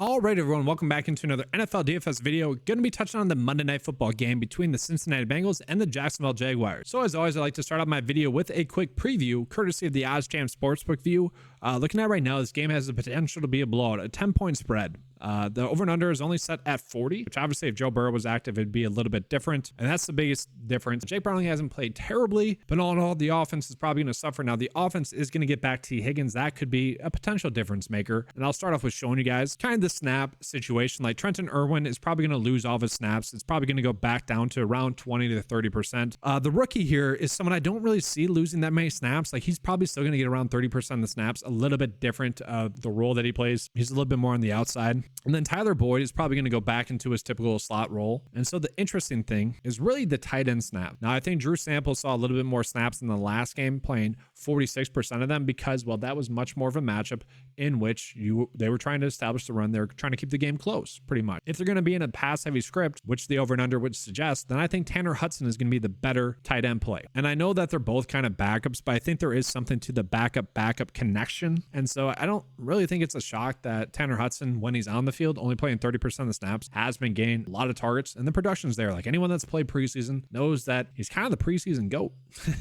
All right, everyone, welcome back into another NFL DFS video. Going to be touching on the Monday Night Football game between the Cincinnati Bengals and the Jacksonville Jaguars. So as always, I like to start off my video with a quick preview, courtesy of the ODDSJAM Sportsbook view. Looking at right now, this game has the potential to be a blowout, a 10-point spread. The over and under is only set at 40, which obviously if Joe Burrow was active, it'd be a little bit different. And that's the biggest difference. Jake Browning hasn't played terribly, but all in all, the offense is probably going to suffer. Now, the offense is going to get back T. Higgins. That could be a potential difference maker. And I'll start off with showing you guys kind of the snap situation. Like Trenton Irwin is probably going to lose all of his snaps. It's probably going to go back down to around 20 to 30%. The rookie here is someone I don't really see losing that many snaps. Like he's probably still going to get around 30% of the snaps, a little bit different the role that he plays. He's a little bit more on the outside. And then Tyler Boyd is probably going to go back into his typical slot role. And so the interesting thing is really the tight end snap. Now, I think Drew Sample saw a little bit more snaps in the last game, playing 46% of them because, well, that was much more of a matchup in which they were trying to establish the run. They're trying to keep the game close, pretty much. If they're going to be in a pass-heavy script, which the over and under would suggest, then I think Tanner Hudson is going to be the better tight end play. And I know that they're both kind of backups, but I think there is something to the backup connection. And so I don't really think it's a shock that Tanner Hudson, when he's on the field, only playing 30% of the snaps, has been getting a lot of targets, and the production's there. Like anyone that's played preseason knows that he's kind of the preseason GOAT.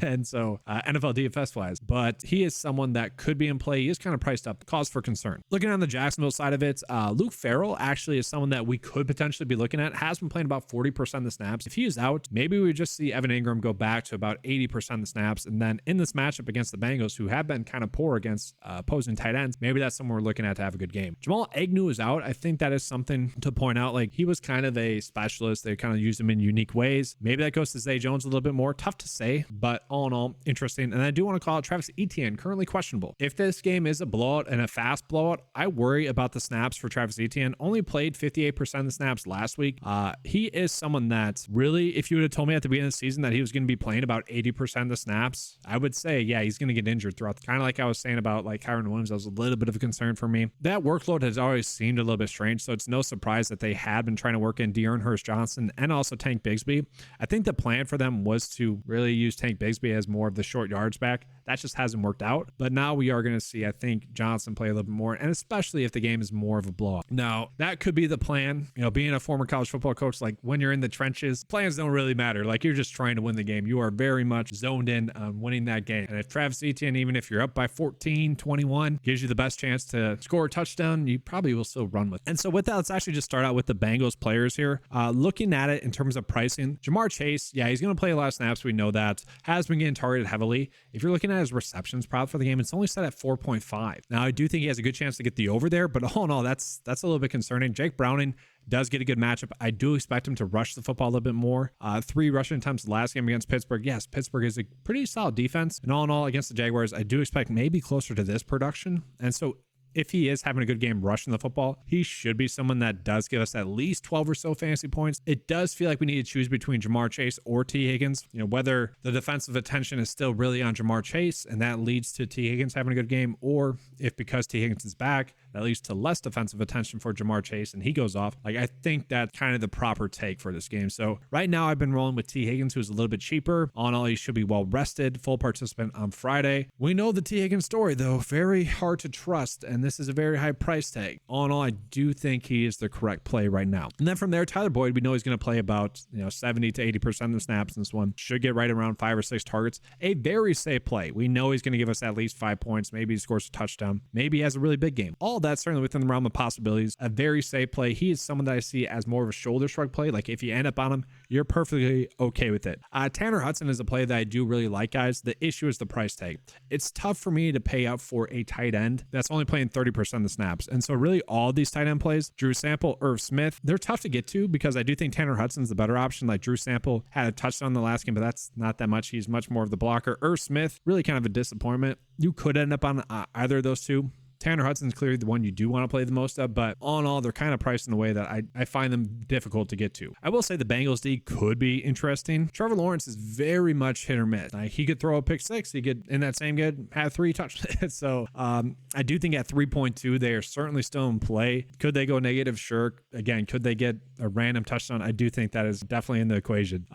And so NFL DFS wise, but he is someone that could be in play. He is kind of priced up, cause for concern. Looking on the Jacksonville side of it, Luke Farrell actually is someone that we could potentially be looking at, has been playing about 40% of the snaps. If he is out, maybe we just see Evan Ingram go back to about 80% of the snaps. And then in this matchup against the Bengals, who have been kind of poor against opposing tight ends, maybe that's someone we're looking at to have a good game. Jamal Agnew is out. I think that is something to point out. Like he was kind of a specialist. They kind of used him in unique ways. Maybe that goes to Zay Jones a little bit more. Tough to say, but all in all, interesting. And I do want to call out Travis Etienne, currently questionable. If this game is a blowout and a fast blowout, I worry about the snaps for Travis Etienne. Only played 58% of the snaps last week. He is someone that really, if you would have told me at the beginning of the season that he was going to be playing about 80% of the snaps, I would say, yeah, he's going to get injured throughout. Kind of like I was saying about like Kyron Williams, that was a little bit of a concern for me. That workload has always seemed a little bit strange, so it's no surprise that they had been trying to work in De'Aaron Hurst-Johnson and also Tank Bigsby. I think the plan for them was to really use Tank Bigsby as more of the short yards back. That just hasn't worked out. But now we are going to see, I think, Johnson play a little bit more, and especially if the game is more of a blowout. Now, that could be the plan. You know, being a former college football coach, like when you're in the trenches, plans don't really matter. Like you're just trying to win the game. You are very much zoned in on winning that game. And if Travis Etienne, even if you're up by 14, 21, gives you the best chance to score a touchdown, you probably will still run with it. And so with that, let's actually just start out with the Bengals players here. Looking at it in terms of pricing, Jamar Chase, yeah, he's going to play a lot of snaps. We know that. Has been getting targeted heavily. If you're looking at his receptions prop for the game, it's only set at 4.5. Now, I do think he has a good chance to get the over there, but all in all, that's a little bit concerning. Jake Browning does get a good matchup. I do expect him to rush the football a little bit more. 3 rushing attempts last game against Pittsburgh. Yes, Pittsburgh is a pretty solid defense. And all in all, against the Jaguars, I do expect maybe closer to this production. And so if he is having a good game rushing the football, he should be someone that does give us at least 12 or so fantasy points. It does feel like we need to choose between Jamar Chase or T. Higgins. You know, whether the defensive attention is still really on Jamar Chase and that leads to T. Higgins having a good game, or if because T. Higgins is back, that leads to less defensive attention for Jamar Chase and he goes off. Like, I think that's kind of the proper take for this game. So right now I've been rolling with T. Higgins, who's a little bit cheaper. All in all, he should be well rested, full participant on Friday. We know the T. Higgins story, though. Very hard to trust, and this is a very high price tag. All in all, I do think he is the correct play right now. And then from there, Tyler Boyd, we know he's going to play about 70 to 80% of the snaps in this one. Should get right around 5 or 6 targets. A very safe play. We know he's going to give us at least 5 points. Maybe he scores a touchdown. Maybe he has a really big game. All that's certainly within the realm of possibilities. A very safe play. He is someone that I see as more of a shoulder shrug play. Like if you end up on him, you're perfectly okay with it. Tanner Hudson is a play that I do really like, guys. The issue is the price tag. It's tough for me to pay out for a tight end that's only playing 30% of the snaps. And so really all these tight end plays, Drew Sample, Irv Smith, they're tough to get to because I do think Tanner Hudson's the better option. Like Drew Sample had a touchdown in the last game, but that's not that much. He's much more of the blocker. Irv Smith, really kind of a disappointment. You could end up on either of those two. Tanner Hudson's clearly the one you do want to play the most of, but all in all, they're kind of priced in a way that I find them difficult to get to. I will say the Bengals D could be interesting. Trevor Lawrence is very much hit or miss. Like, he could throw a pick six. He could, in that same game, have 3 touchdowns. So I do think at 3.2, they are certainly still in play. Could they go negative? Sure. Again, could they get a random touchdown? I do think that is definitely in the equation.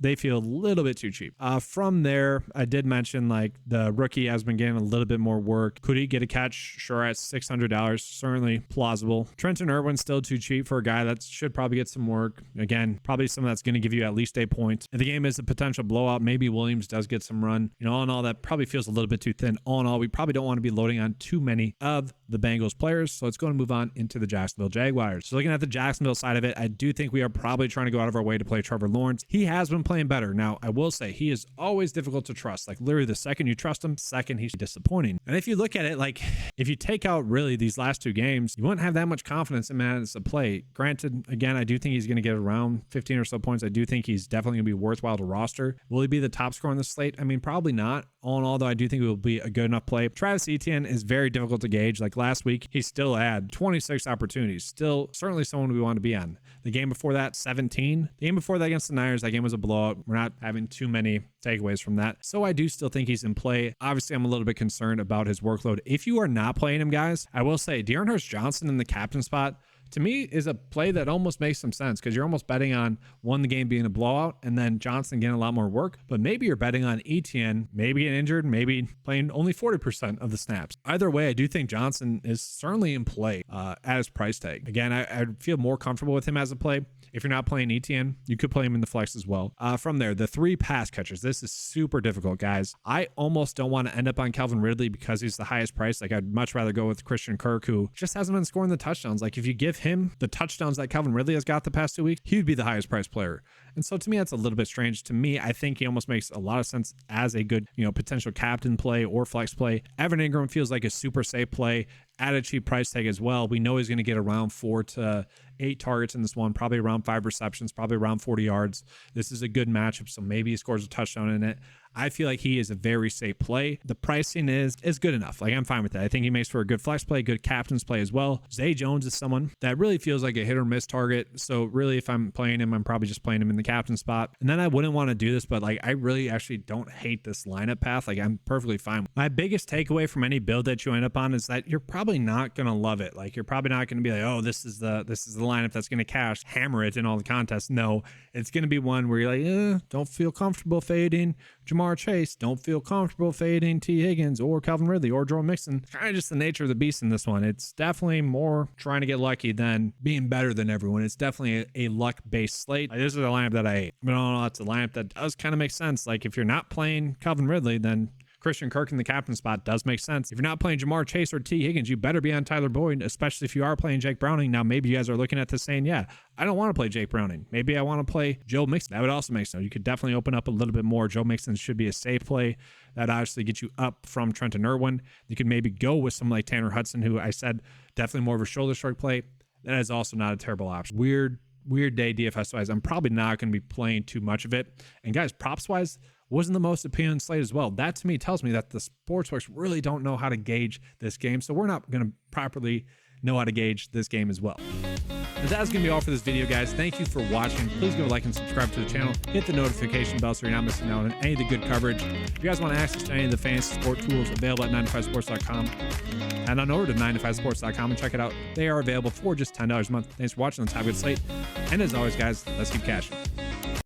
They feel a little bit too cheap. From there, I did mention like the rookie has been getting a little bit more work. Could he get a catch? sure at $600. Certainly plausible. Trenton Irwin's still too cheap for a guy that should probably get some work. Again, probably someone that's going to give you at least 8 points. If the game is a potential blowout, maybe Williams does get some run. All in all, that probably feels a little bit too thin. All in all, we probably don't want to be loading on too many of the Bengals players. So it's going to move on into the Jacksonville Jaguars. So looking at the Jacksonville side of it, I do think we are probably trying to go out of our way to play Trevor Lawrence. He has been playing better. Now, I will say he is always difficult to trust. Like literally the second you trust him, second he's disappointing. And if you look at it, like if you take out really these last 2 games, you wouldn't have that much confidence in him as a play. Granted, again, I do think he's going to get around 15 or so points. I do think he's definitely going to be worthwhile to roster. Will he be the top scorer on the slate? I mean, probably not. All in all, though, I do think it will be a good enough play. Travis Etienne is very difficult to gauge. Like last week, he still had 26 opportunities. Still, certainly someone we want to be on. The game before that, 17. The game before that against the Niners, that game was a blowout. We're not having too many takeaways from that. So I do still think he's in play. Obviously, I'm a little bit concerned about his workload. If you are not playing him, guys, I will say De'Aaron Hurst-Johnson in the captain spot, to me, is a play that almost makes some sense because you're almost betting on the game being a blowout and then Johnson getting a lot more work. But maybe you're betting on Etienne, maybe getting injured, maybe playing only 40% of the snaps. Either way, I do think Johnson is certainly in play at his price tag. Again, I feel more comfortable with him as a play. If you're not playing Etienne, you could play him in the flex as well. From there, the 3 pass catchers. This is super difficult, guys. I almost don't want to end up on Calvin Ridley because he's the highest price. Like I'd much rather go with Christian Kirk, who just hasn't been scoring the touchdowns. Like if you give him the touchdowns that Calvin Ridley has got the past 2 weeks, he would be the highest priced player. And so to me, that's a little bit strange. To me, I think he almost makes a lot of sense as a good, potential captain play or flex play. Evan Ingram feels like a super safe play at a cheap price tag as well. We know he's going to get around 4 to 8 targets in this one, probably around 5 receptions, probably around 40 yards. This is a good matchup, so maybe he scores a touchdown in it. I feel like he is a very safe play. The pricing is good enough. Like I'm fine with that. I think he makes for a good flex play, good captain's play as well. Zay Jones is someone that really feels like a hit or miss target. So really, if I'm playing him, I'm probably just playing him in the captain spot. And then I wouldn't want to do this, but like I really actually don't hate this lineup path. Like I'm perfectly fine. My biggest takeaway from any build that you end up on is that you're probably not going to love it. Like you're probably not going to be like, oh, this is the lineup that's going to cash, hammer it in all the contests. No, it's going to be one where you're like, don't feel comfortable fading Jamar Chase, don't feel comfortable fading T. Higgins or Calvin Ridley or Joe Mixon. Kind of just the nature of the beast in this one. It's definitely more trying to get lucky than being better than everyone. It's definitely a luck-based slate. Like, this is a lineup that I hate. But no, it's a lineup that does kind of make sense. Like if you're not playing Calvin Ridley, then Christian Kirk in the captain spot does make sense. If you're not playing Jamar Chase or T. Higgins, you better be on Tyler Boyd, especially if you are playing Jake Browning. Now, maybe you guys are looking at this saying, yeah, I don't want to play Jake Browning. Maybe I want to play Joe Mixon. That would also make sense. You could definitely open up a little bit more. Joe Mixon should be a safe play. That obviously gets you up from Trenton Irwin. You could maybe go with someone like Tanner Hudson, who I said definitely more of a shoulder stroke play. That is also not a terrible option. Weird day DFS wise. I'm probably not going to be playing too much of it. And guys, props wise, wasn't the most appealing slate as well. That to me tells me that the sportsbooks really don't know how to gauge this game. So we're not going to properly know how to gauge this game as well. But that's going to be all for this video, guys. Thank you for watching. Please go like and subscribe to the channel. Hit the notification bell so you're not missing out on any of the good coverage. If you guys want access to any of the fantasy sport tools available at 9to5sports.com, head on over to 9to5sports.com and check it out. They are available for just $10 a month. Thanks for watching. Let's have a good slate. And as always, guys, let's keep cashing.